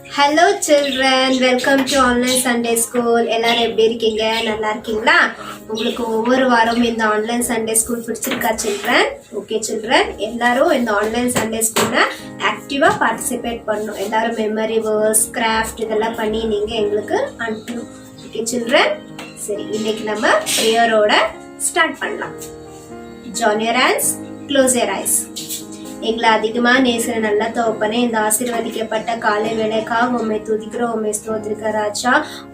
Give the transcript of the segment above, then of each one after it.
Hello children, welcome to online Sunday school. எல்லாரும் எப்படி இருக்கீங்க? நல்லா இருக்கீங்களா? உங்களுக்கு ஒவ்வொரு வாரமும் இந்த ஆன்லைன் சண்டே ஸ்கூல் பிடிச்சிருக்கா சில்ட்ரன்? ஓகே சில்ட்ரன், எல்லாரும் இந்த ஆன்லைன் சண்டே ஸ்கூல்ல ஆக்டிவா பார்ட்டிசிபேட் பண்ணணும். எல்லாரும் மெமரி வேர்ஸ், கிராஃப்ட் இதெல்லாம் பண்ணி நீங்க எங்களுக்கு அனுப்பணும். ஓகே சில்ட்ரன், சரி இன்னைக்கு நம்ம ப்ரேயரோட ஸ்டார்ட் பண்ணலாம். Join your hands, close your eyes. எங்களை அதிகமா நேசிற நல்ல தகப்பனே, இந்த ஆசீர்வதிக்கப்பட்ட காலை வேளைக்காக உண்மை துதிக்கிறோம், உண்மை ஸ்தோத்திரிக்கிற ராஜா.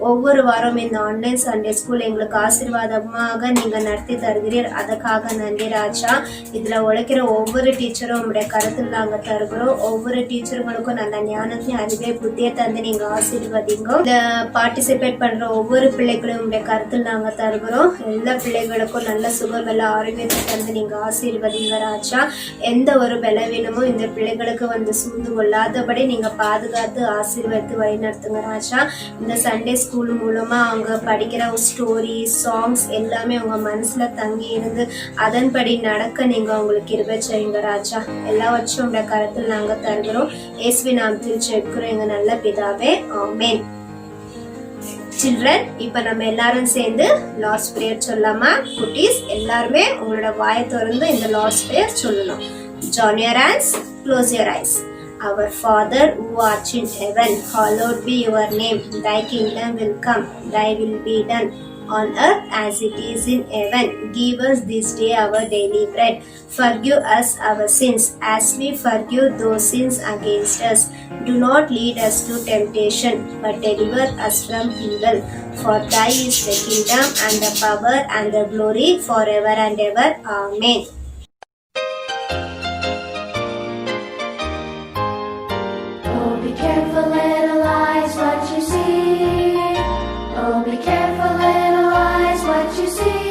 ஒவ்வொரு வாரம் இந்த ஆன்லைன் சண்டே ஸ்கூல் எங்களுக்கு ஆசீர்வாதமாக நீங்க நடத்தி தருகிறீர், அதுக்காக நன்றி ராஜா. இதுல உழைக்கிற ஒவ்வொரு டீச்சரும் உங்களுடைய கருத்தில் நாங்க தருகிறோம். ஒவ்வொரு டீச்சருங்களுக்கும் நல்ல ஞானத்தையும் அறிவே புத்தியை தந்து நீங்க ஆசீர்வதிங்க. இந்த பார்ட்டிசிபேட் பண்ற ஒவ்வொரு பிள்ளைகளும் உங்களுடைய கருத்தில் நாங்க தருகிறோம். எல்லா பிள்ளைகளுக்கும் நல்ல சுகம், நல்ல ஆரோக்கியத்தை தந்து நீங்க ஆசீர்வதிங்க ராஜா. எந்த ஒரு பலவீனமோ இந்த பிள்ளைகளுக்கு வந்து சூழ்ந்து கொள்ளாதபடி நீங்க பாதுகாத்து ஆசீர்வதித்து வழிநடத்துங்க ராஜா. இந்த சண்டே ஸ்கூல் மூலமா அவங்க படிக்கிற ஸ்டோரி, சாங்ஸ் எல்லாமே அவங்க மனசுல தங்கி இருந்து அதன்படி நடக்க நீங்க அவங்களுக்கு கிருபை செய்யுங்க ராஜா. எல்லாவற்றும் உங்க கருத்தில் நாங்க தருகிறோம். இயேசுவின் நாமத்தில் ஜெபிக்கிறோம் எங்க நல்ல பிதாவே, ஆமென். சில்ட்ரன், இப்ப நம்ம எல்லாரும் சேர்ந்து லார்ட்ஸ் பிரேயர் சொல்லலாமா? குட்டீஸ் எல்லாருமே உங்களோட வாயை திறந்து இந்த லார்ட்ஸ் பிரேயர் சொல்லணும். Join your hands, close your eyes. Our Father who art in heaven, hallowed be your name. Thy kingdom will come, thy will be done on earth as it is in heaven. Give us this day our daily bread. Forgive us our sins as we forgive those sins against us. Do not lead us to temptation, but deliver us from evil. For thy is the kingdom and the power and the glory forever and ever. Amen. Be careful, little eyes, what you see. Oh, be careful, little eyes, what you see.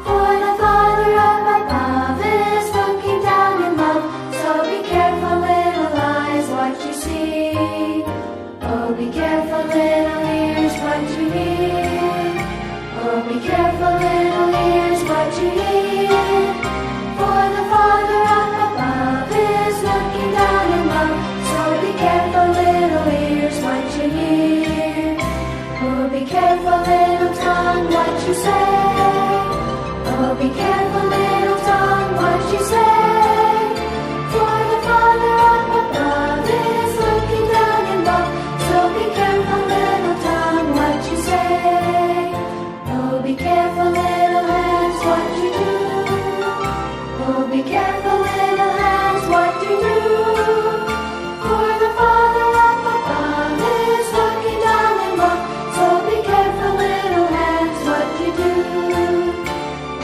For the Father up above is looking down in love. So be careful, little eyes, what you see. Oh, be careful, little ears, what you hear. Oh, be careful, little ears, what you hear. For the Father up above is looking down in love. Be careful, little ears, what you hear. Oh, be careful, little tongue, what you say. Oh, be careful, little tongue, what you say. For the Father up above is looking down in love. So be careful, little tongue, what you say. Oh, be careful, little hands, what you do. Oh, be careful, little hands, what you do. For the Father up above is looking down in love. So be careful, little hands, what you do.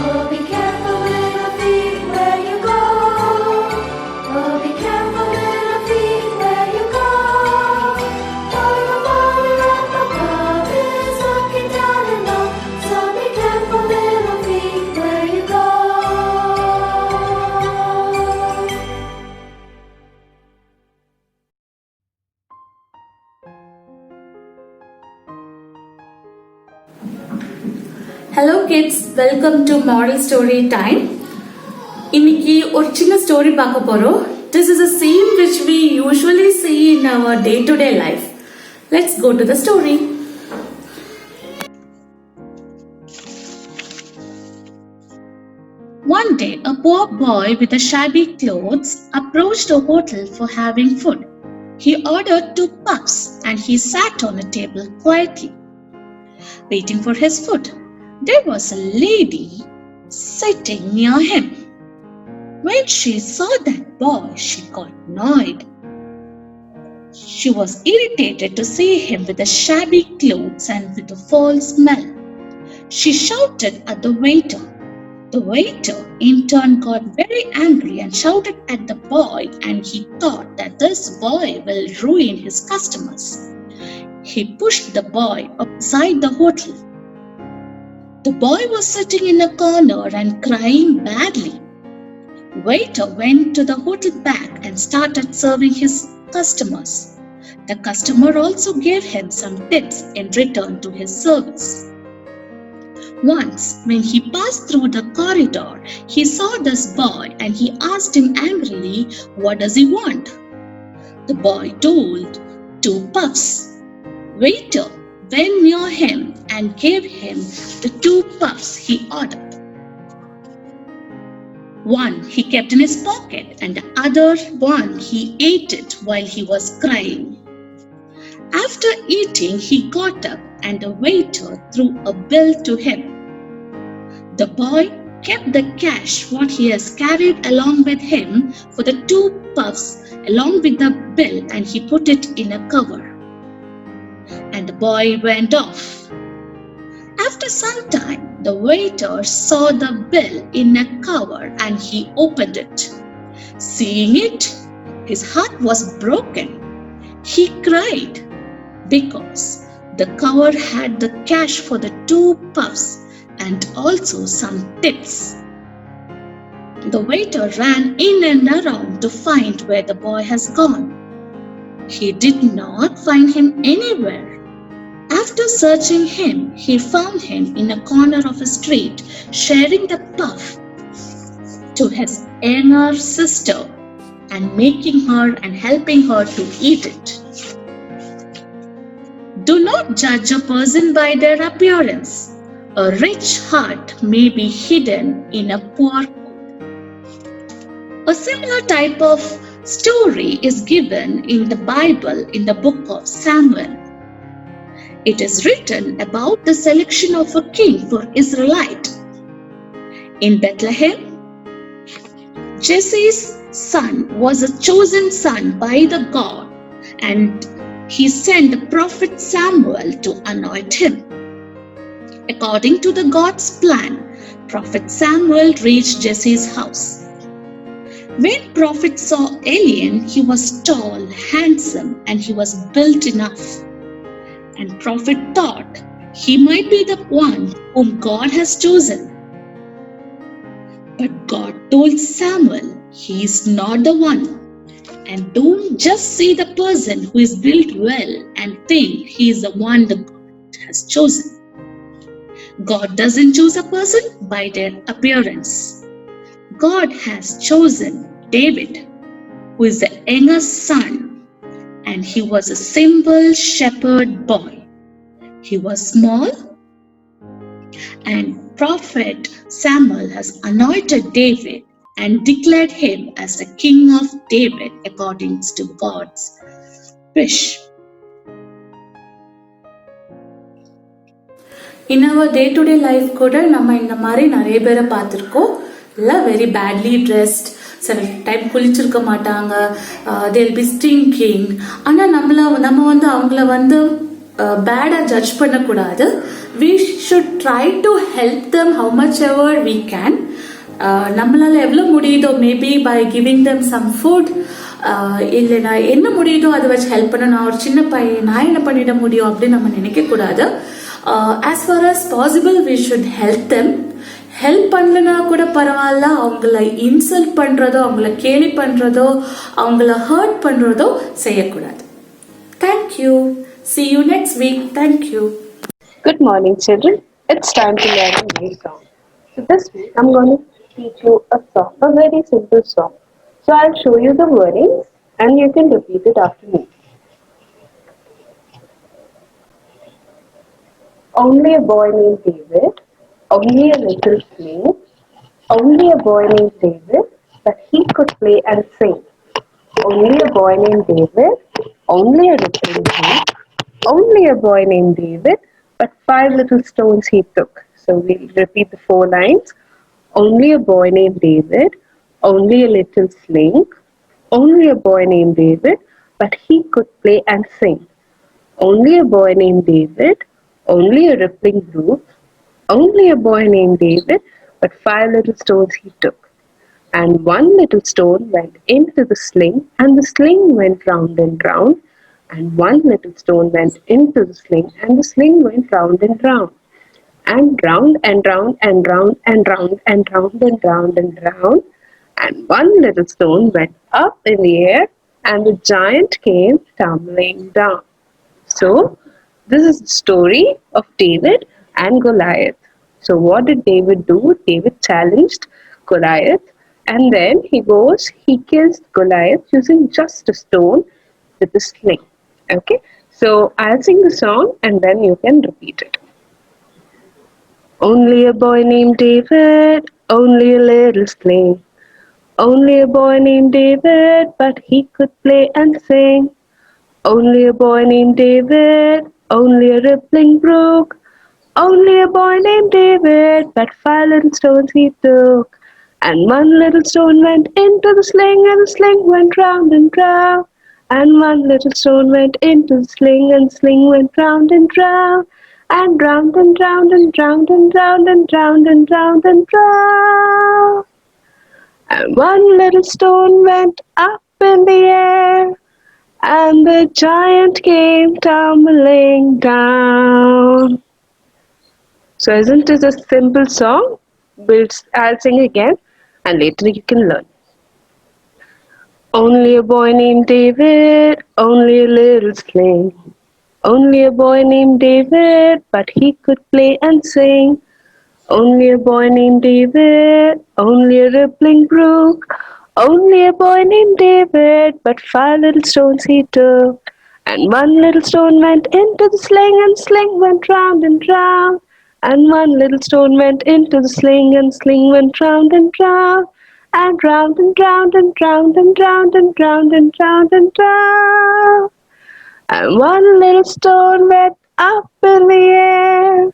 Oh, be careful, little feet, where you go. Oh, be careful, little feet, where you go. For the Father up above is looking down in love. So be careful, little feet, where you go. Hello kids, welcome to Moral Story Time. இன்னைக்கு ஒரு சின்ன story பார்க்க போறோம். This is a scene which we usually see in our day-to-day life. Let's go to the story. One day, a poor boy with a shabby clothes approached a hotel for having food. He ordered 2 puffs and he sat on a table quietly, waiting for his food. There was a lady sitting near him. When she saw that boy, she got annoyed. She was irritated to see him with the shabby clothes and with a foul smell. She shouted at the waiter. The waiter in turn got very angry and shouted at the boy, and he thought that this boy will ruin his customers. He pushed the boy outside the hotel. The boy was sitting in a corner and crying badly. Waiter went to the hotel back and started serving his customers. The customer also gave him some tips in return to his service. Once, when he passed through the corridor, he saw this boy and he asked him angrily, "What does he want?" The boy told 2 puffs. Waiter went near him and gave him the 2 puffs he ordered. One he kept in his pocket, and the other one he ate it while he was crying. After eating, he got up, and the waiter threw a bill to him. The boy kept the cash what he has carried along with him for the 2 puffs along with the bill, and he put it in a cover. And the boy went off. After some time, the waiter saw the bill in a cover, and he opened it. Seeing it, his heart was broken. He cried because the cover had the cash for the 2 puffs and also some tips. The waiter ran in and around to find where the boy has gone. He did not find him anywhere. After searching him, he found him in a corner of a street, sharing the puff to his younger sister and making her and helping her to eat it. Do not judge a person by their appearance. A rich heart may be hidden in a poor coat. A similar type of story is given in the Bible in the book of Samuel. It is written about the selection of a king for Israelite. In Bethlehem, Jesse's son was a chosen son by the God, and he sent the prophet Samuel to anoint him. According to the God's plan, Prophet Samuel reached Jesse's house. When prophet saw Elian, he was tall, handsome, and he was built enough. And prophet thought he might be the one whom God has chosen. But God told Samuel, he is not the one. And don't just see the person who is built well and think he is the one that God has chosen. God doesn't choose a person by their appearance. God has chosen David, who is the youngest son, and he was a simple shepherd boy. He was small, and prophet Samuel has anointed David and declared him as the king of David according to God's wish. In our day-to-day life கூட நம்ம இந்த மாதிரி நிறைய பேரை பார்த்துருக்கோம். எல்லாம் very badly ட்ரெஸ்ட், சில time குளிச்சிருக்க மாட்டாங்க, they'll be stinking. ஆனால் நம்ம வந்து அவங்கள வந்து பேடாக ஜட்ஜ் பண்ணக்கூடாது. We should try to help them how much ever we can. நம்மளால எவ்வளோ முடியுதோ, maybe by giving them some food, இல்லைனா என்ன முடியுதோ அதை வச்சு ஹெல்ப் பண்ண. நான் ஒரு சின்ன பையன், நான் என்ன பண்ணிட முடியும் அப்படின்னு நம்ம நினைக்கக்கூடாது. As far as possible we should help them. Help பண்ணலனா கூட பரவாயில்ல, அவங்கள இன்சல்ட் பண்ணுறதோ, அவங்கள கேலி பண்ணுறதோ, அவங்கள ஹர்ட் பண்ணுறதோ செய்யக்கூடாது. Thank you. See you next week. Thank you. Good morning, children. It's time to learn a new song. So this week I'm going to teach you a song, a very simple song. So I'll show you the wordings and you can repeat it after me. Only a boy named David, only a little slave, only a boy named David, but he could play and sing. Only a boy named David, only a little slave, only a boy named David, but 5 little stones he took. So we'll repeat the 4 lines. Only a boy named David, only a little sling, only a boy named David, but he could play and sing. Only a boy named David, only a rippling brook, only a boy named David, but 5 little stones he took. And 1 little stone went into the sling, and the sling went round and round, and 1 little stone went into the sling, and the sling went round and round, and round and round and round and round and round and round and round, and 1 little stone went up in the air, and the giant came tumbling down. So, this is the story of David and Goliath. So what did David do? David challenged Goliath, and then he kills Goliath using just a stone with a sling. Okay, so I'll sing the song and then you can repeat it. Only a boy named David, only a little slain. Only a boy named David, but he could play and sing. Only a boy named David, only a rippling brook. Only a boy named David, but 5 little stones he took. And 1 little stone went into the sling, and the sling went round and round. And 1 little stone went into the sling, and the sling went round and round. And round and round and round and round and round and round and round. And 1 little stone went up in the air, and the giant came tumbling down. So isn't it a simple song? I'll sing again and later you can learn. Only a boy named David, only a little slain. Only a boy named David, but he could play and sing. Only a boy named David, only a rippling brook. Only a boy named David, but 5 little stones he took. And 1 little stone went into the sling, and sling went round and round. And 1 little stone went into the sling, and sling went round and round. And round and round and round and round and round and round and round. And 1 little stone went up in the air,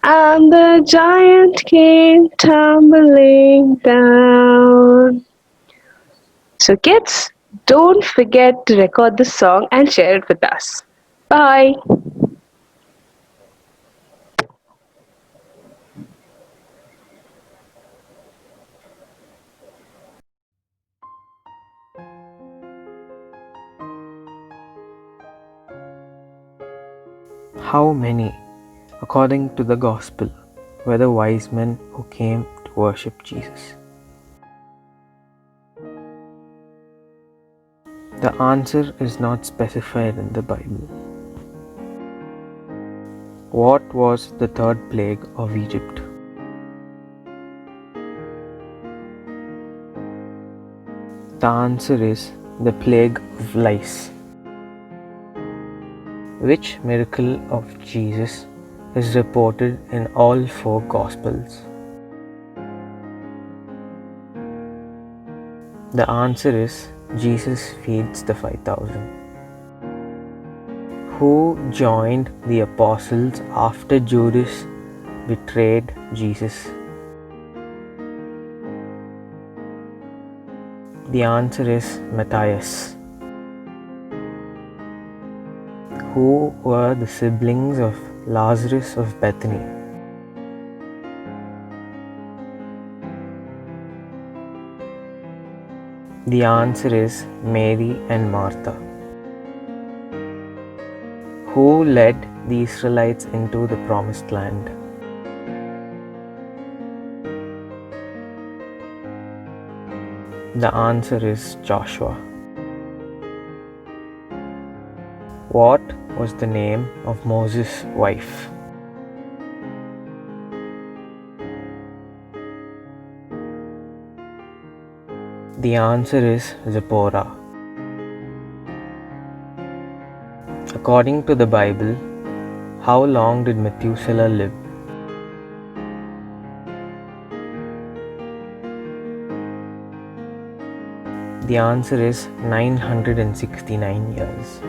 and the giant came tumbling down. So kids, don't forget to record the song and share it with us. Bye. How many, according to the Gospel, were the wise men who came to worship Jesus? The answer is not specified in the Bible. What was the third plague of Egypt? The answer is the plague of lice. Which miracle of Jesus is reported in all 4 Gospels? The answer is Jesus feeds the 5,000. Who joined the apostles after Judas betrayed Jesus? The answer is Matthias. Who were the siblings of Lazarus of Bethany? The answer is Mary and Martha. Who led the Israelites into the promised land? The answer is Joshua. What was the name of Moses' wife? The answer is Zipporah. According to the Bible, how long did Methuselah live? The answer is 969 years.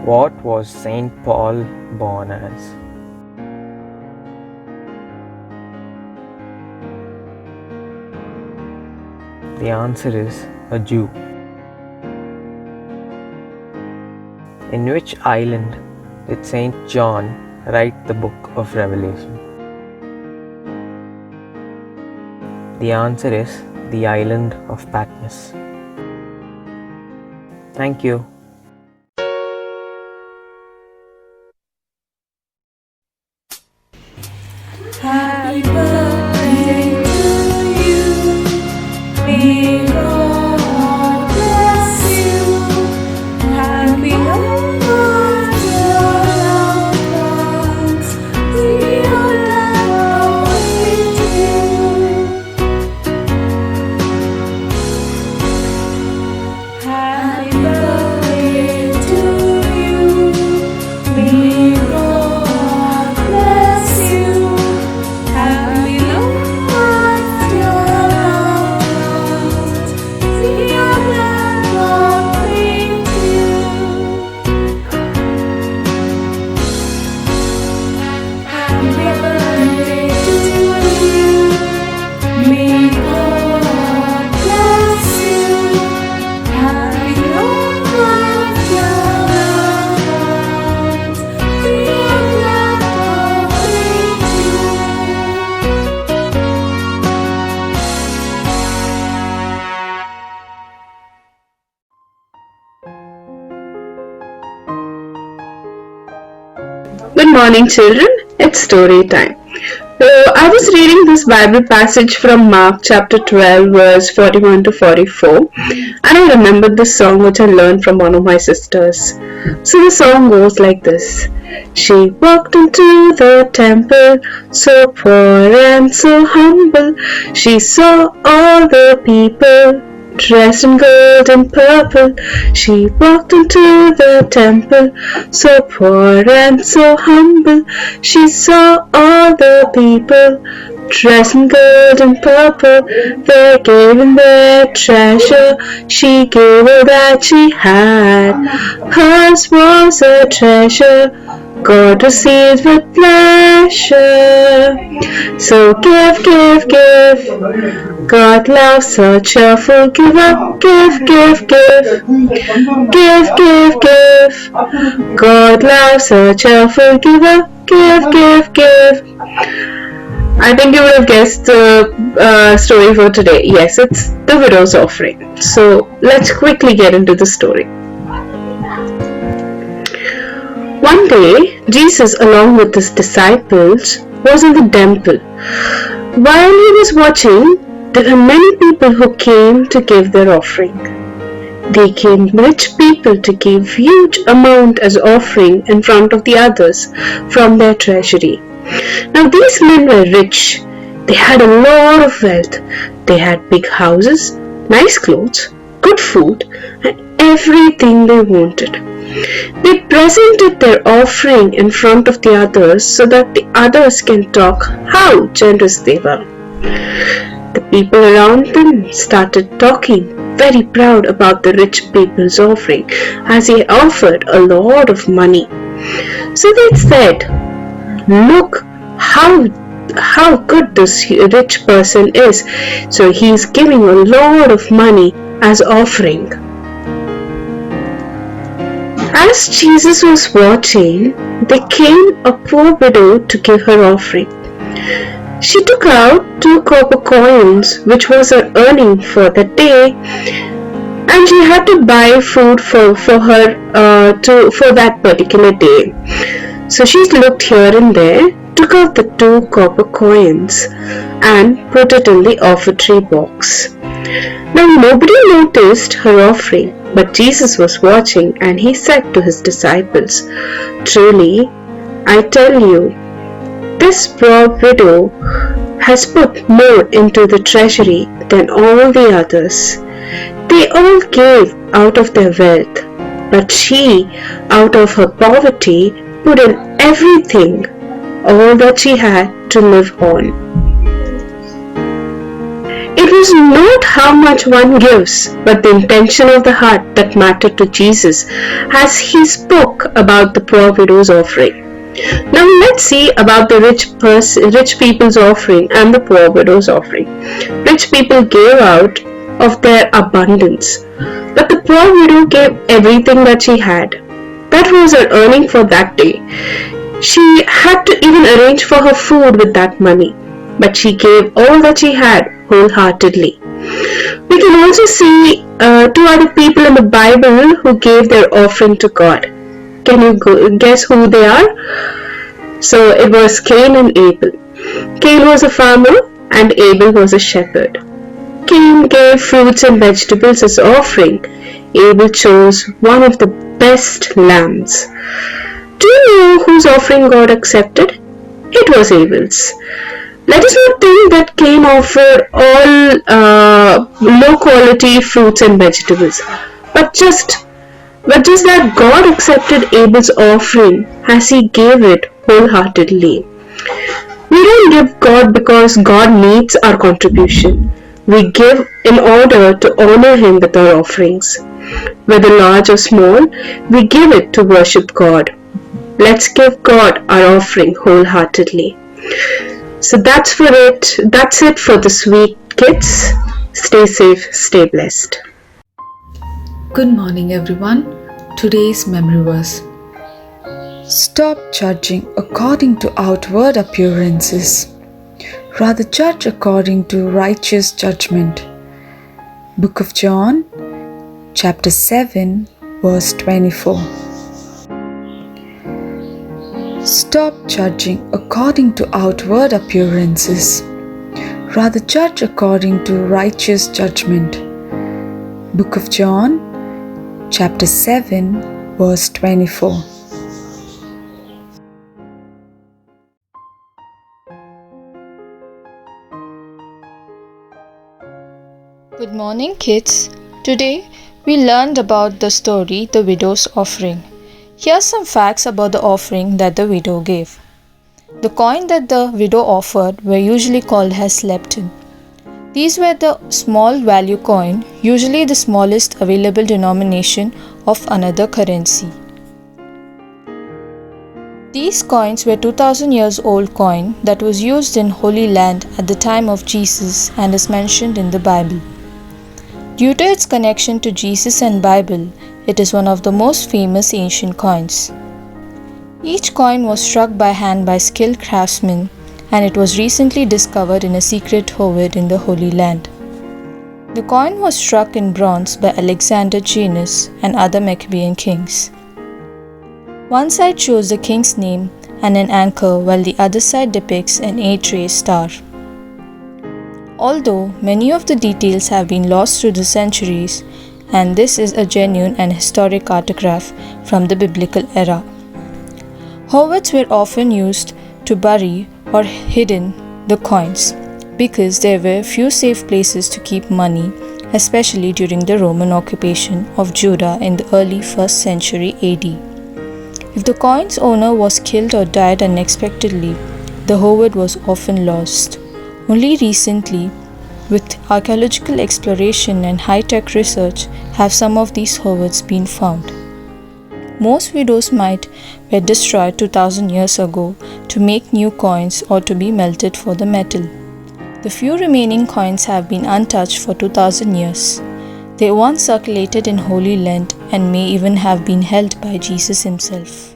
What was Saint Paul born as? The answer is a Jew. In which island did Saint John write the book of Revelation? The answer is the island of Patmos. Thank you. Happy birthday to you. May God bless you. Happy numbers of plants. We all love you. Happy birthday Good morning, children. It's story time. I was reading this Bible passage from Mark chapter 12, verse 41 to 44, and I remembered this song which I learned from one of my sisters. So the song goes like this. She walked into the temple, so poor and so humble. She saw all the people dressed in gold and purple. She walked into the temple, so poor and so humble. She saw all the people dressed in gold and purple. They gave in their treasure. She gave all that she had. Hers was a treasure God receives with pleasure. So give, give, give. God loves a cheerful giver. Give, give, give. Give, give, give. God loves a cheerful giver. Give, give, give. I think you would have guessed the story for today. Yes, it's the widow's offering. So let's quickly get into the story. One day, Jesus, along with his disciples, was in the temple. While he was watching, there were many people who came to give their offering. They came rich people to give huge amount as offering in front of the others from their treasury. Now these men were rich. They had a lot of wealth. They had big houses, nice clothes, good food, and everything they wanted. They presented their offering in front of the others so that the others can talk how generous they were. The people around them started talking, very proud about the rich people's offering, as he offered a lot of money. So they said, "Look how good this rich person is. So he's giving a lot of money as offering." As Jesus was watching, there came a poor widow to give her offering. She took out 2 copper coins, which was her earning for the day, and she had to buy food for that particular day. So she looked here and there, took out the 2 copper coins, and put it in the offertory box. Now nobody noticed her offering, but Jesus was watching, and he said to his disciples, "Truly, I tell you, this poor widow has put more into the treasury than all the others. They all gave out of their wealth, but she, out of her poverty, put in everything, all that she had to live on." It was not how much one gives, but the intention of the heart that mattered to Jesus as he spoke about the poor widow's offering. Now let's see about the rich people's offering and the poor widow's offering. Rich people gave out of their abundance, but the poor widow gave everything that she had. That was her earning for that day. She had to even arrange for her food with that money, but she gave all that she had wholeheartedly. We can also see 2 other people in the Bible who gave their offering to God. Can you guess who they are? So it was Cain and Abel. Cain was a farmer and Abel was a shepherd. Cain gave fruits and vegetables as offering. Abel chose one of the best lambs. Do you know whose offering God accepted? It was Abel's. Let us not think that Cain offered all low quality fruits and vegetables, but just that God accepted Abel's offering as he gave it wholeheartedly. We don't give God because God needs our contribution. We give in order to honor him with our offerings. Whether large or small, we give it to worship God. Let's give God our offering wholeheartedly. So that's it for this week, kids. Stay safe, stay blessed. Good morning, everyone. Today's memory verse. Stop judging according to outward appearances. Rather judge according to righteous judgment. Book of John, chapter 7, verse 24. Stop judging according to outward appearances. Rather judge according to righteous judgment. Book of John, chapter 7, verse 24. Good morning, kids. Today we learned about the story The Widow's Offering. Here are some facts about the offering that the widow gave. The coin that the widow offered were usually called as lepton. These were the small value coin, usually the smallest available denomination of another currency. These coins were 2000 years old coin that was used in Holy Land at the time of Jesus and is mentioned in the Bible. Due to its connection to Jesus and Bible, it is one of the most famous ancient coins. Each coin was struck by hand by skilled craftsmen, and it was recently discovered in a secret hoard in the Holy Land. The coin was struck in bronze by Alexander Janus and other Maccabean kings. One side shows the king's name and an anchor, while the other side depicts an 8-raised star. Although many of the details have been lost through the centuries, and this is a genuine and historic autograph from the biblical era. Hoards were often used to bury or hidden the coins because there were few safe places to keep money, especially during the Roman occupation of Judah in the early 1st century AD. If the coin's owner was killed or died unexpectedly, the hoard was often lost. Only recently, with archaeological exploration and high-tech research, have some of these hoards been found. Most widows' mite were destroyed 2000 years ago to make new coins or to be melted for the metal. The few remaining coins have been untouched for 2000 years. They once circulated in Holy Land and may even have been held by Jesus himself.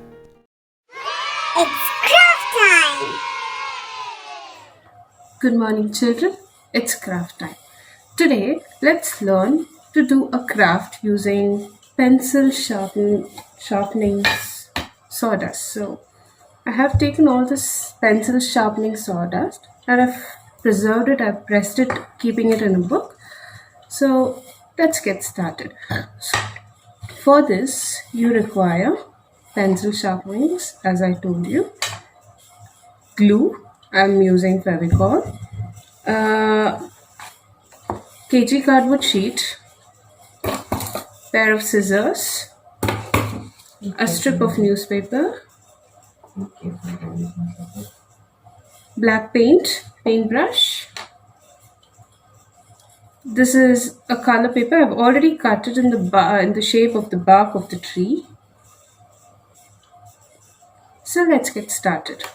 Good morning, children. It's craft time. Today, let's learn to do a craft using pencil sharpening sawdust. So, I have taken all this pencil sharpening sawdust and I've preserved it, I've pressed it, keeping it in a book. So, let's get started. For this, you require pencil sharpenings, as I told you, glue. I'm using Fevicol, kg cardboard sheet, pair of scissors, a strip of newspaper, black paintbrush. This is a color paper. I've already cut it in the shape of the bark of the tree. So let's get started.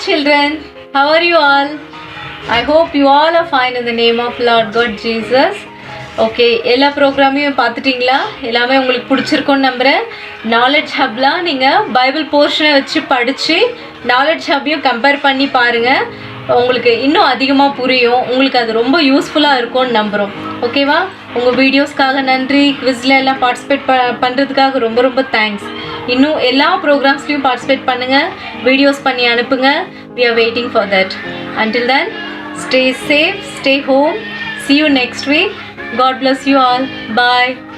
children. How are you all? I hope you all are fine in the name of Lord God Jesus. Okay, எல்லா ப்ரோக்ராமையும் பார்த்துட்டிங்களா? எல்லாமே உங்களுக்கு பிடிச்சிருக்கோன்னு நம்புகிறேன். Knowledge ஹப்லாம் நீங்கள் Bible போர்ஷனை வச்சு படித்து knowledge ஹப்பையும் compare பண்ணி பாருங்கள். உங்களுக்கு இன்னும் அதிகமாக புரியும். உங்களுக்கு அது ரொம்ப யூஸ்ஃபுல்லாக இருக்கும்னு நம்புகிறோம். ஓகேவா? உங்கள் வீடியோஸ்க்காக நன்றி. குவிஸில் எல்லாம் பார்ட்டிசிபேட் பண்ணுறதுக்காக ரொம்ப ரொம்ப தேங்க்ஸ். இன்னும் எல்லா ப்ரோக்ராம்ஸ்லையும் பார்ட்டிசிபேட் பண்ணுங்கள், வீடியோஸ் பண்ணி அனுப்புங்க. We are waiting for that. Until then, stay safe, stay home. See you next week. God bless you all. Bye.